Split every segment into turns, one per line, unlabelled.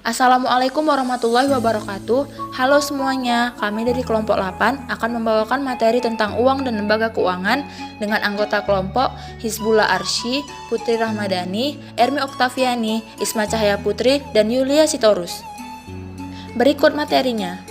Assalamualaikum warahmatullahi wabarakatuh. Halo semuanya, kami dari kelompok 8 akan membawakan materi tentang uang dan lembaga keuangan dengan anggota kelompok Hizbullah Arsy, Putri Rahmadani, Ermi Oktaviani, Isma Cahaya Putri, dan Yulia Sitorus. Berikut materinya.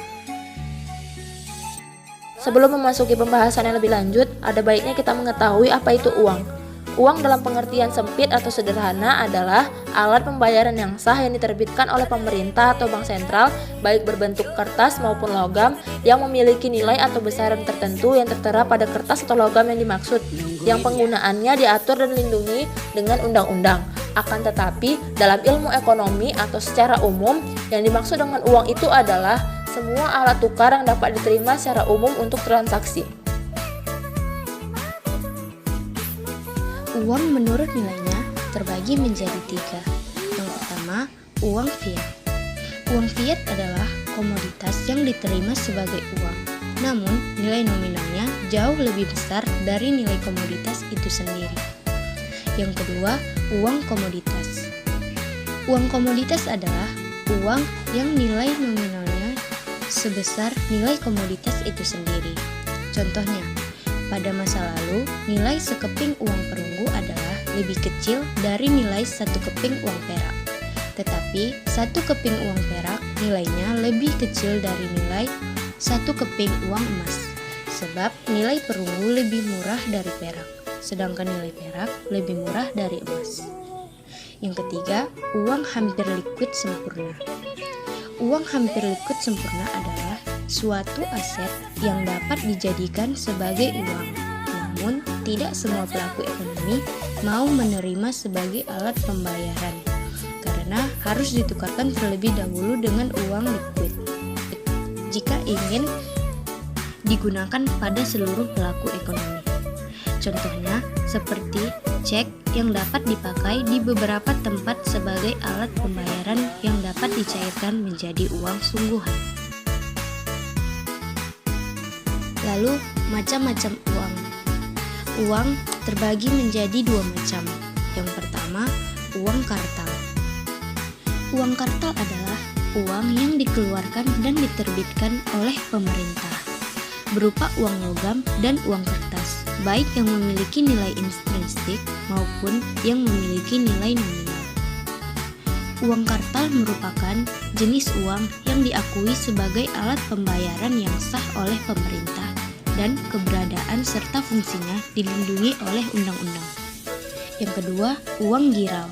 Sebelum memasuki pembahasan yang lebih lanjut, ada baiknya kita mengetahui apa itu uang. Uang dalam pengertian sempit atau sederhana adalah alat pembayaran yang sah yang diterbitkan oleh pemerintah atau bank sentral, baik berbentuk kertas maupun logam, yang memiliki nilai atau besaran tertentu yang tertera pada kertas atau logam yang dimaksud, yang penggunaannya diatur dan dilindungi dengan undang-undang. Akan tetapi, dalam ilmu ekonomi atau secara umum, yang dimaksud dengan uang itu adalah semua alat tukar yang dapat diterima secara umum untuk transaksi.
Uang menurut nilainya terbagi menjadi 3. Yang pertama, uang fiat. Uang fiat adalah komoditas yang diterima sebagai uang, namun nilai nominalnya jauh lebih besar dari nilai komoditas itu sendiri. Yang kedua, uang komoditas. Uang komoditas adalah uang yang nilai nominalnya sebesar nilai komoditas itu sendiri. Contohnya, pada masa lalu, nilai sekeping uang perunggu adalah lebih kecil dari nilai 1 keping uang perak. Tetapi, 1 keping uang perak nilainya lebih kecil dari nilai 1 keping uang emas. Sebab nilai perunggu lebih murah dari perak, sedangkan nilai perak lebih murah dari emas. Yang ketiga, uang hampir liquid sempurna. Uang hampir liquid sempurna adalah suatu aset yang dapat dijadikan sebagai uang, namun tidak semua pelaku ekonomi mau menerima sebagai alat pembayaran karena harus ditukarkan terlebih dahulu dengan uang liquid jika ingin digunakan pada seluruh pelaku ekonomi. Contohnya seperti cek yang dapat dipakai di beberapa tempat sebagai alat pembayaran yang dapat dicairkan menjadi uang sungguhan. Lalu, macam-macam uang. Uang terbagi menjadi 2 macam. Yang pertama, uang kartal. Uang kartal adalah uang yang dikeluarkan dan diterbitkan oleh pemerintah, berupa uang logam dan uang kertas, baik yang memiliki nilai intrinsik maupun yang memiliki nilai nominal. Uang kartal merupakan jenis uang yang diakui sebagai alat pembayaran yang sah oleh pemerintah dan keberadaan serta fungsinya dilindungi oleh undang-undang. Yang kedua, uang giral.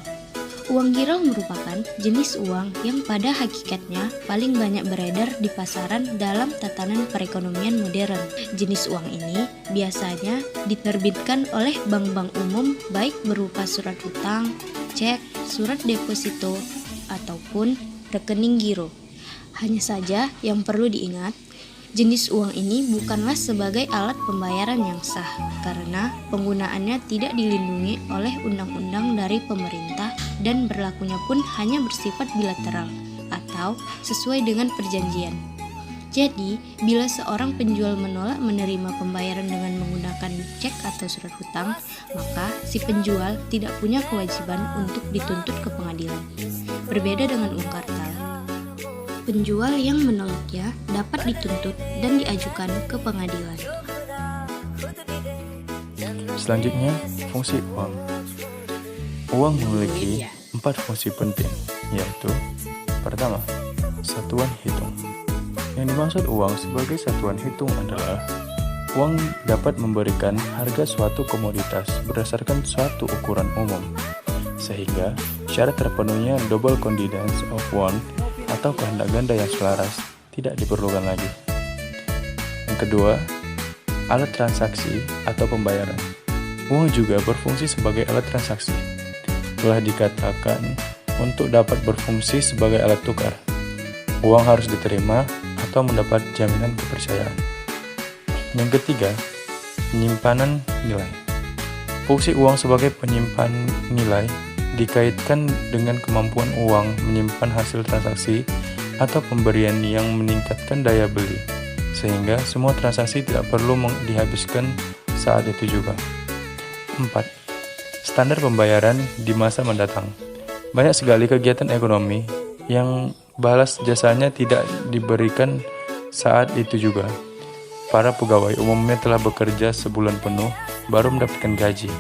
Uang giral merupakan jenis uang yang pada hakikatnya paling banyak beredar di pasaran dalam tatanan perekonomian modern. Jenis uang ini biasanya diterbitkan oleh bank-bank umum baik berupa surat utang, cek, surat deposito, ataupun rekening giro. Hanya saja yang perlu diingat, jenis uang ini bukanlah sebagai alat pembayaran yang sah karena penggunaannya tidak dilindungi oleh undang-undang dari pemerintah dan berlakunya pun hanya bersifat bilateral atau sesuai dengan perjanjian. Jadi, bila seorang penjual menolak menerima pembayaran dengan menggunakan cek atau surat hutang, maka si penjual tidak punya kewajiban untuk dituntut ke pengadilan. Berbeda dengan uang kartal, penjual yang menolaknya dapat dituntut dan diajukan ke pengadilan.
Selanjutnya, fungsi uang. Uang memiliki 4 fungsi penting, yaitu pertama, satuan hitung. Yang dimaksud uang sebagai satuan hitung adalah uang dapat memberikan harga suatu komoditas berdasarkan suatu ukuran umum, sehingga syarat terpenuhnya double conditions of one atau kehendak ganda yang selaras tidak diperlukan lagi. Yang kedua, alat transaksi atau pembayaran. Uang juga berfungsi sebagai alat transaksi. Telah dikatakan untuk dapat berfungsi sebagai alat tukar, uang harus diterima atau mendapat jaminan kepercayaan. Yang ketiga, penyimpanan nilai. Fungsi uang sebagai penyimpan nilai dikaitkan dengan kemampuan uang menyimpan hasil transaksi atau pemberian yang meningkatkan daya beli, sehingga semua transaksi tidak perlu dihabiskan saat itu juga. 4. Standar pembayaran di masa mendatang. Banyak sekali kegiatan ekonomi yang balas jasanya tidak diberikan saat itu juga. Para pegawai umumnya telah bekerja sebulan penuh baru mendapatkan gaji.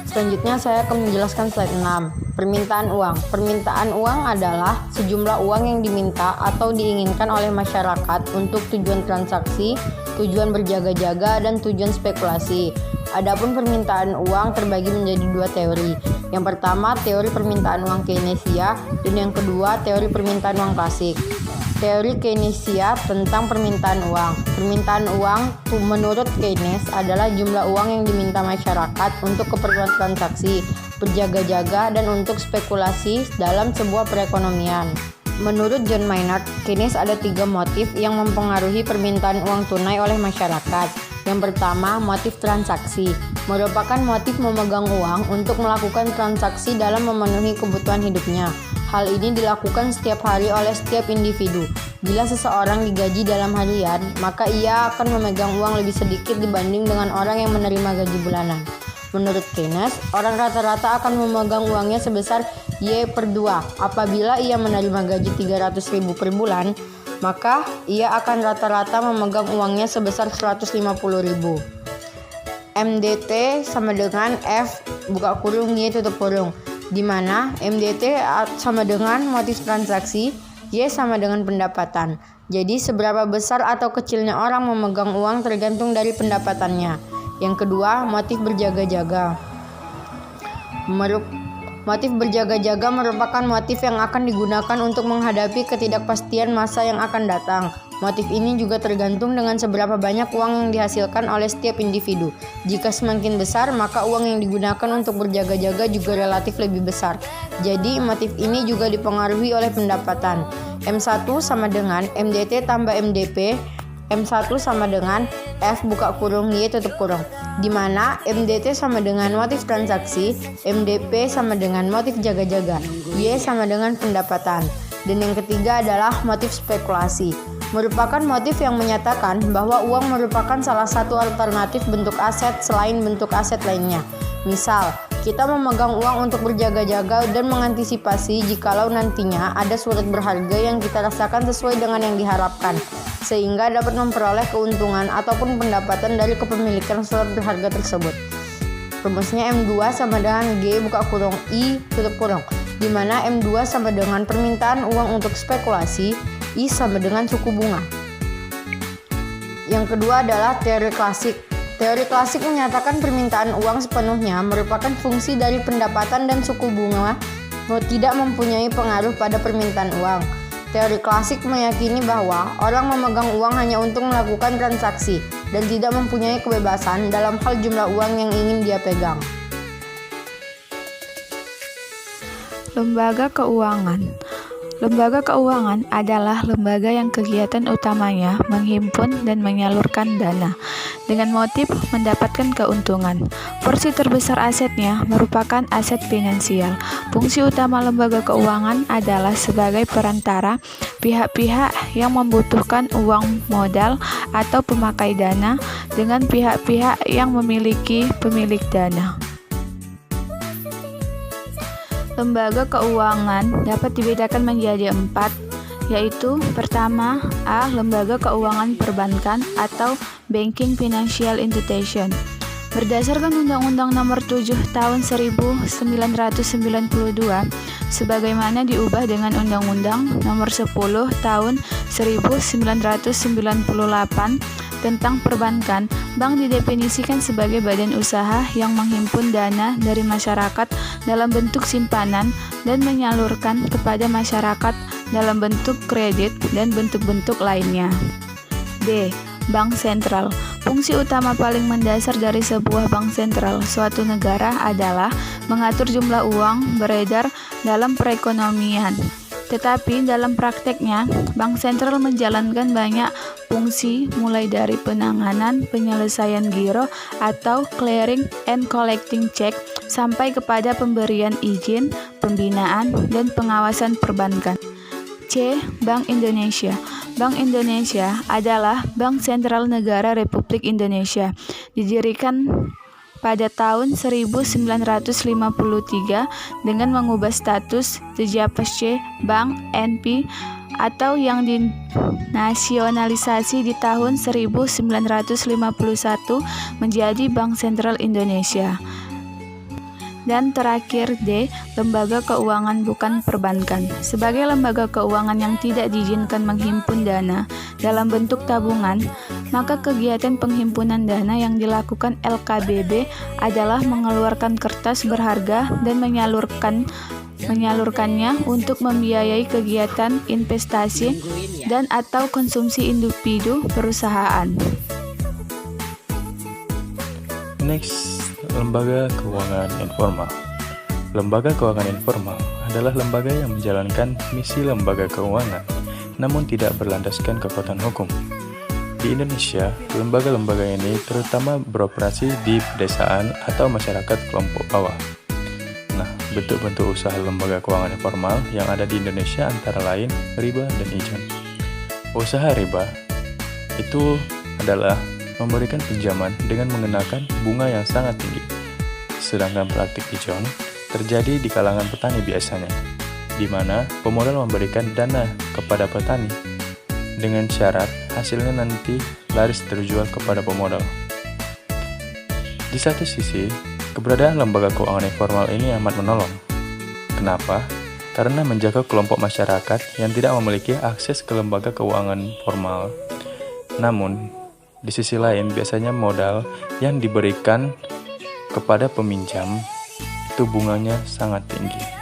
Selanjutnya saya akan menjelaskan slide 6. Permintaan uang. Permintaan uang adalah sejumlah uang yang diminta atau diinginkan oleh masyarakat untuk tujuan transaksi, tujuan berjaga-jaga, dan tujuan spekulasi. Adapun permintaan uang terbagi menjadi dua teori. Yang pertama, teori permintaan uang Keynesian, dan yang kedua, teori permintaan uang klasik. Teori Keynesian tentang permintaan uang. Permintaan uang menurut Keynes adalah jumlah uang yang diminta masyarakat untuk keperluan transaksi, berjaga-jaga, dan untuk spekulasi dalam sebuah perekonomian. Menurut John Maynard Keynes ada 3 motif yang mempengaruhi permintaan uang tunai oleh masyarakat. Yang pertama, motif transaksi, merupakan motif memegang uang untuk melakukan transaksi dalam memenuhi kebutuhan hidupnya. Hal ini dilakukan setiap hari oleh setiap individu. Bila seseorang digaji dalam harian, maka ia akan memegang uang lebih sedikit dibanding dengan orang yang menerima gaji bulanan. Menurut Keynes, orang rata-rata akan memegang uangnya sebesar Y/2. Apabila ia menerima gaji 300.000 per bulan, maka ia akan rata-rata memegang uangnya sebesar 150.000. MDT sama dengan F buka kurung Y tutup kurung, di mana MDT sama dengan motif transaksi, Y sama dengan pendapatan. Jadi seberapa besar atau kecilnya orang memegang uang tergantung dari pendapatannya. Yang kedua, motif berjaga-jaga. Motif berjaga-jaga merupakan motif yang akan digunakan untuk menghadapi ketidakpastian masa yang akan datang. Motif ini juga tergantung dengan seberapa banyak uang yang dihasilkan oleh setiap individu. Jika semakin besar, maka uang yang digunakan untuk berjaga-jaga juga relatif lebih besar. Jadi, motif ini juga dipengaruhi oleh pendapatan. M1 sama dengan MDT tambah MDP. M1 sama dengan F buka kurung Y tutup kurung, di mana MDT sama dengan motif transaksi, MDP sama dengan motif jaga-jaga, Y sama dengan pendapatan. Dan yang ketiga adalah motif spekulasi, merupakan motif yang menyatakan bahwa uang merupakan salah satu alternatif bentuk aset selain bentuk aset lainnya. Misal, kita memegang uang untuk berjaga-jaga dan mengantisipasi jikalau nantinya ada surat berharga yang kita rasakan sesuai dengan yang diharapkan, sehingga dapat memperoleh keuntungan ataupun pendapatan dari kepemilikan surat berharga tersebut. Rumusnya M2 sama dengan G buka kurung I tutup kurung, di mana M2 sama dengan permintaan uang untuk spekulasi, I sama dengan suku bunga. Yang kedua adalah teori klasik. Teori klasik menyatakan permintaan uang sepenuhnya merupakan fungsi dari pendapatan dan suku bunga tidak mempunyai pengaruh pada permintaan uang. Teori klasik meyakini bahwa orang memegang uang hanya untuk melakukan transaksi dan tidak mempunyai kebebasan dalam hal jumlah uang yang ingin dia pegang.
Lembaga keuangan. Lembaga keuangan adalah lembaga yang kegiatan utamanya menghimpun dan menyalurkan dana dengan motif mendapatkan keuntungan. Porsi terbesar asetnya merupakan aset finansial. Fungsi utama lembaga keuangan adalah sebagai perantara pihak-pihak yang membutuhkan uang modal atau pemakai dana dengan pihak-pihak yang memiliki pemilik dana. Lembaga keuangan dapat dibedakan menjadi 4, yaitu pertama, A. Lembaga keuangan perbankan atau Banking Financial Institution. Berdasarkan Undang-Undang Nomor 7 Tahun 1992, sebagaimana diubah dengan Undang-Undang Nomor 10 Tahun 1998 tentang perbankan, bank didefinisikan sebagai badan usaha yang menghimpun dana dari masyarakat dalam bentuk simpanan dan menyalurkan kepada masyarakat dalam bentuk kredit dan bentuk-bentuk lainnya. B. Bank sentral. Fungsi utama paling mendasar dari sebuah bank sentral suatu negara adalah mengatur jumlah uang beredar dalam perekonomian. Tetapi dalam prakteknya, bank sentral menjalankan banyak fungsi mulai dari penanganan penyelesaian giro atau clearing and collecting check sampai kepada pemberian izin, pembinaan, dan pengawasan perbankan. C. Bank Indonesia. Bank Indonesia adalah bank sentral negara Republik Indonesia. Didirikan pada tahun 1953 dengan mengubah status TJPC Bank NP atau yang dinasionalisasi di tahun 1951 menjadi Bank Sentral Indonesia. Dan terakhir D, lembaga keuangan bukan perbankan. Sebagai lembaga keuangan yang tidak diizinkan menghimpun dana dalam bentuk tabungan, maka kegiatan penghimpunan dana yang dilakukan LKBB adalah mengeluarkan kertas berharga dan menyalurkannya untuk membiayai kegiatan investasi dan atau konsumsi individu perusahaan.
Next, lembaga keuangan informal. Lembaga keuangan informal adalah lembaga yang menjalankan misi lembaga keuangan, namun tidak berlandaskan kekuatan hukum. Di Indonesia, lembaga-lembaga ini terutama beroperasi di pedesaan atau masyarakat kelompok bawah. Nah, bentuk-bentuk usaha lembaga keuangan informal yang ada di Indonesia antara lain riba dan ijon. Usaha riba itu adalah memberikan pinjaman dengan mengenakan bunga yang sangat tinggi. Sedangkan praktik ijon terjadi di kalangan petani biasanya, di mana pemodal memberikan dana kepada petani dengan syarat hasilnya nanti laris terjual kepada pemodal. Di satu sisi, keberadaan lembaga keuangan informal ini amat menolong. Kenapa? Karena menjaga kelompok masyarakat yang tidak memiliki akses ke lembaga keuangan formal. Namun, di sisi lain, biasanya modal yang diberikan kepada peminjam itu bunganya sangat tinggi.